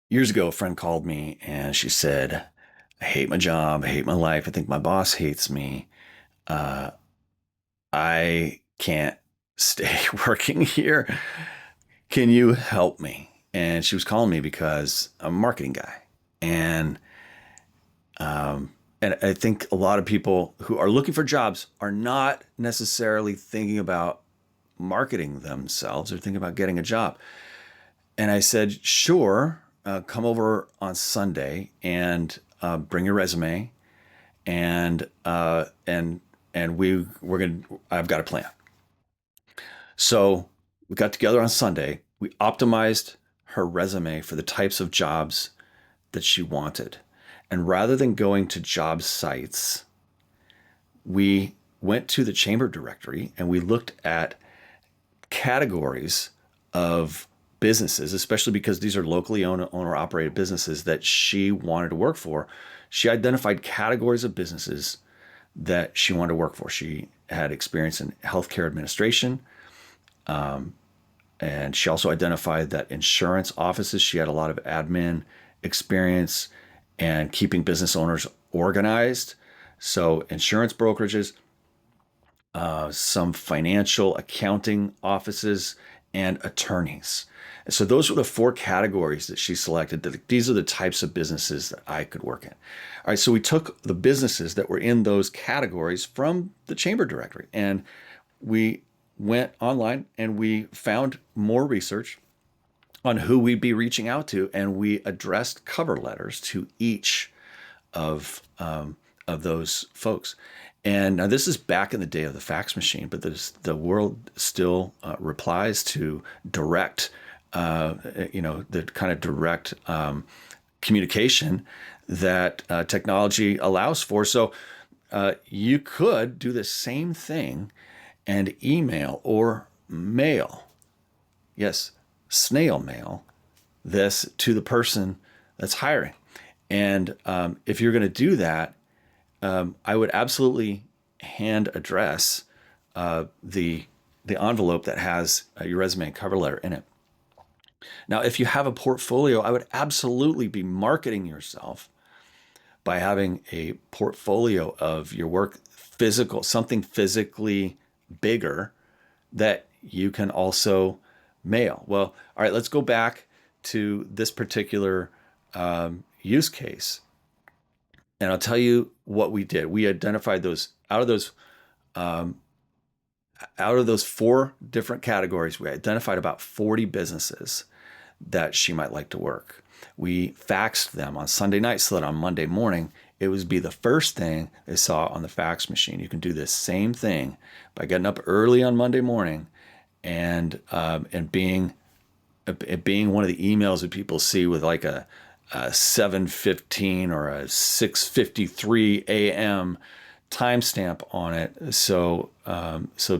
Years ago, a friend called me and she said, I hate my job. I hate my life. I think my boss hates me. Uh, I can't stay working here. Can you help me? And she was calling me because I'm a marketing guy. And and I think a lot of people who are looking for jobs are not necessarily thinking about marketing themselves or thinking about getting a job. And I said, sure, come over on Sunday and bring your resume, and we're gonna. I've got a plan. So we got together on Sunday. We optimized her resume for the types of jobs that she wanted, and rather than going to job sites, we went to the chamber directory and we looked at categories of businesses, especially because these are locally owned, owner operated businesses that she wanted to work for. She identified categories of businesses that she wanted to work for. She had experience in healthcare administration. And she also identified that insurance offices, she had a lot of admin experience and keeping business owners organized. So, insurance brokerages, some financial accounting offices, and attorneys. And so those were the four categories that she selected. These are the types of businesses that I could work in. All right, so we took the businesses that were in those categories from the chamber directory and we went online and we found more research on who we'd be reaching out to, and we addressed cover letters to each of those folks. And now this is back in the day of the fax machine, but the world still replies to direct, the kind of direct communication that technology allows for. So you could do the same thing and email or mail, yes, snail mail this to the person that's hiring. And if you're going to do that, I would absolutely hand address the envelope that has your resume and cover letter in it. Now, if you have a portfolio, I would absolutely be marketing yourself by having a portfolio of your work, physical, something physically bigger that you can also mail. Well, all right, let's go back to this particular use case. And I'll tell you what we did. We identified those um, out of those four different categories. We identified about 40 businesses that she might like to work. We faxed them on Sunday night so that on Monday morning it would be the first thing they saw on the fax machine. You can do this same thing by getting up early on Monday morning and being one of the emails that people see with like a 7:15 or a 6:53 a.m. timestamp on it, so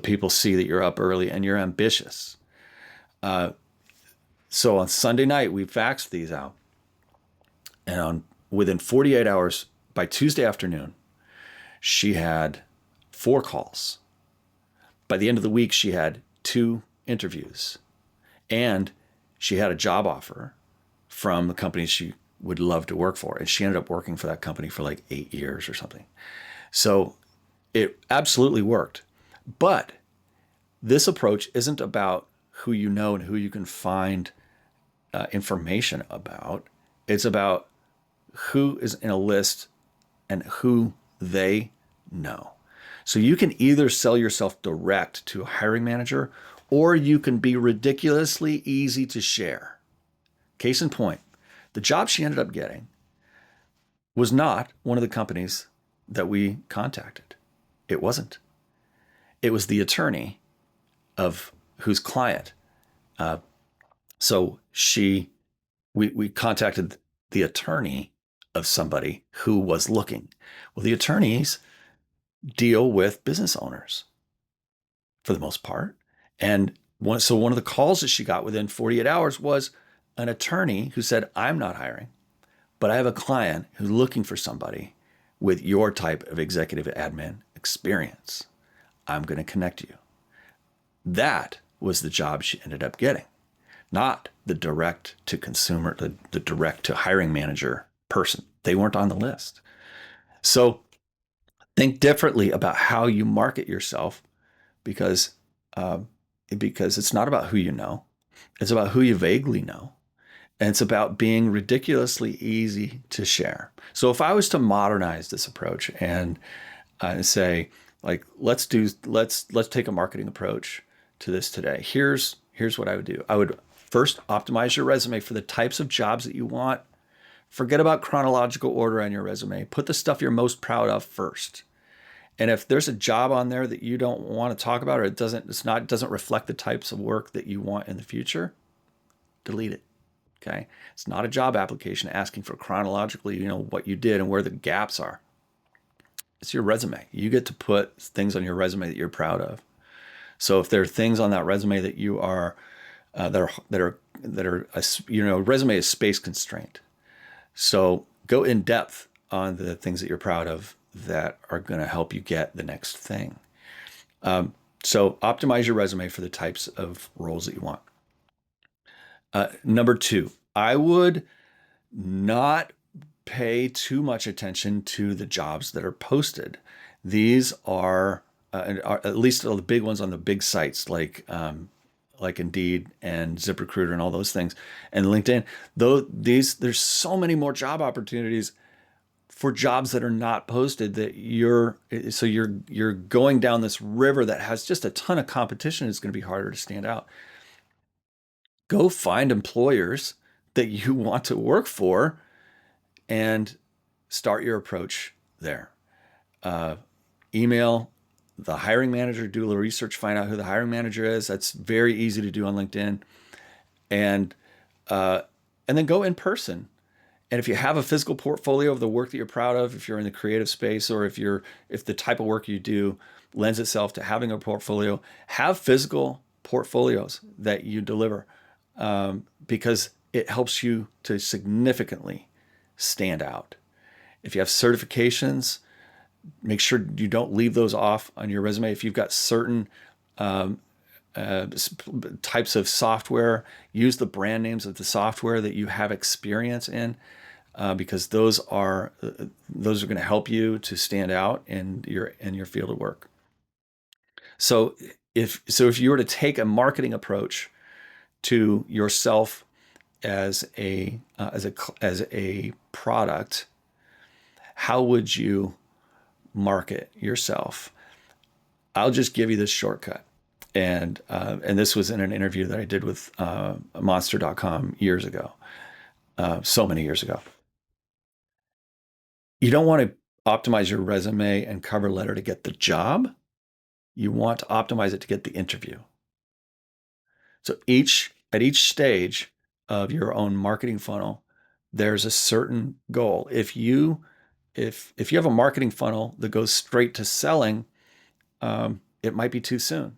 people see that you're up early and you're ambitious. So on Sunday night we faxed these out, and within 48 hours, by Tuesday afternoon, she had 4 calls. By the end of the week, she had 2 interviews, and she had a job offer from the company she would love to work for. And she ended up working for that company for like 8 years or something. So it absolutely worked. But this approach isn't about who you know and who you can find information about. It's about who is in a list and who they know. So you can either sell yourself direct to a hiring manager, or you can be ridiculously easy to share. Case in point, the job she ended up getting was not one of the companies that we contacted. It wasn't. It was the attorney of whose client. So we contacted the attorney of somebody who was looking. Well, the attorneys deal with business owners for the most part. And one of the calls that she got within 48 hours was an attorney who said, I'm not hiring, but I have a client who's looking for somebody with your type of executive admin experience. I'm going to connect you. That was the job she ended up getting not the direct to consumer, the direct to hiring manager person. They weren't on the list. So think differently about how you market yourself, because uh, because it's not about who you know, it's about who you vaguely know, and it's about being ridiculously easy to share. So if I was to modernize this approach and say, like, let's take a marketing approach to this today. Here's what I would do. I would first optimize your resume for the types of jobs that you want. Forget about chronological order on your resume. Put the stuff you're most proud of first. And if there's a job on there that you don't want to talk about, or it doesn't reflect the types of work that you want in the future, delete it. Okay. It's not a job application asking for chronologically, what you did and where the gaps are. It's your resume. You get to put things on your resume that you're proud of. So if there are things on that resume that you are resume is space constrained. So go in depth on the things that you're proud of that are going to help you get the next thing. So optimize your resume for the types of roles that you want. Number two, I would not pay too much attention to the jobs that are posted. These are at least all the big ones on the big sites like Indeed and ZipRecruiter and all those things, and LinkedIn. Though there's so many more job opportunities for jobs that are not posted that you're going down this river that has just a ton of competition. It's going to be harder to stand out. Go find employers that you want to work for and start your approach there. Email the hiring manager, do a little research, find out who the hiring manager is. That's very easy to do on LinkedIn, and then go in person. And if you have a physical portfolio of the work that you're proud of, if you're in the creative space, or if the type of work you do lends itself to having a portfolio, have physical portfolios that you deliver, because it helps you to significantly stand out. If you have certifications, make sure you don't leave those off on your resume. If you've got certain types of software, use the brand names of the software that you have experience in, because those are going to help you to stand out in your field of work. So if you were to take a marketing approach to yourself as a product, how would you market yourself? I'll just give you this shortcut. And this was in an interview that I did with Monster.com years ago, so many years ago. You don't want to optimize your resume and cover letter to get the job. You want to optimize it to get the interview. So at each stage of your own marketing funnel, there's a certain goal. If you have a marketing funnel that goes straight to selling, it might be too soon.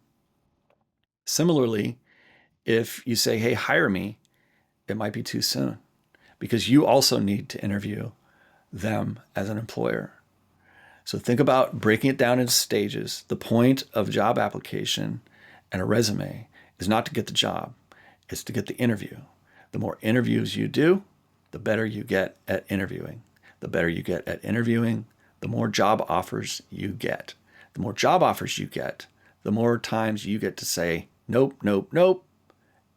Similarly, if you say, hey, hire me, it might be too soon, because you also need to interview them as an employer. So think about breaking it down into stages. The point of job application and a resume is not to get the job, it's to get the interview. The more interviews you do, the better you get at interviewing. The better you get at interviewing, the more job offers you get. The more job offers you get, the more times you get to say, nope, nope, nope.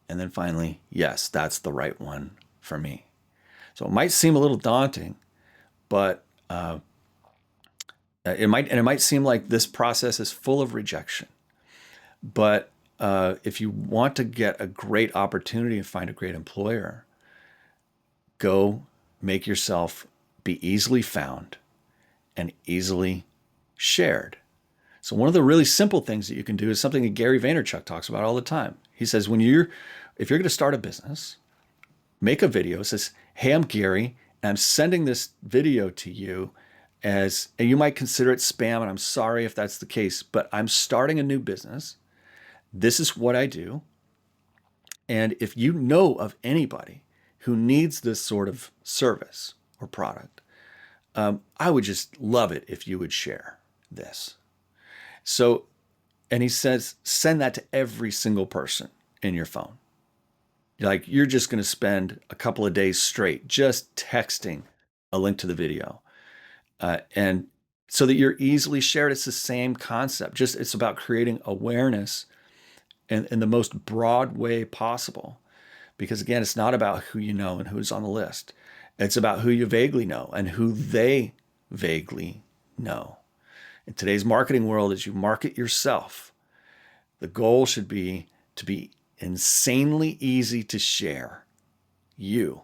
And then finally, yes, that's the right one for me. So it might seem a little daunting, but it might seem like this process is full of rejection. But if you want to get a great opportunity and find a great employer, go make yourself be easily found and easily shared. So one of the really simple things that you can do is something that Gary Vaynerchuk talks about all the time. He says, if you're going to start a business, make a video that says, hey, I'm Gary, and I'm sending this video to you and you might consider it spam, and I'm sorry if that's the case, but I'm starting a new business. This is what I do. And if you know of anybody who needs this sort of service or product, I would just love it if you would share this. So, and he says, send that to every single person in your phone. Like you're just going to spend a couple of days straight just texting a link to the video, and so that you're easily shared. It's the same concept. Just it's about creating awareness in the most broad way possible. Because again, it's not about who you know and who's on the list. It's about who you vaguely know and who they vaguely know. In today's marketing world, as you market yourself, the goal should be to be insanely easy to share you,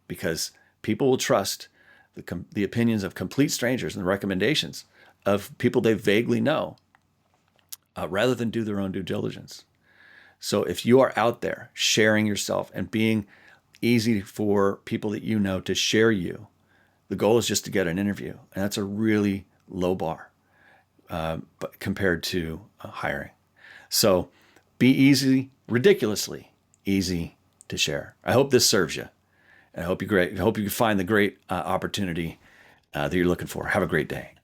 because people will trust the opinions of complete strangers and the recommendations of people they vaguely know, rather than do their own due diligence. So if you are out there sharing yourself and being easy for people that you know to share you, the goal is just to get an interview. And that's a really low bar, but compared to hiring. So be easy, ridiculously easy to share. I hope this serves you. And I hope you find the great opportunity that you're looking for. Have a great day.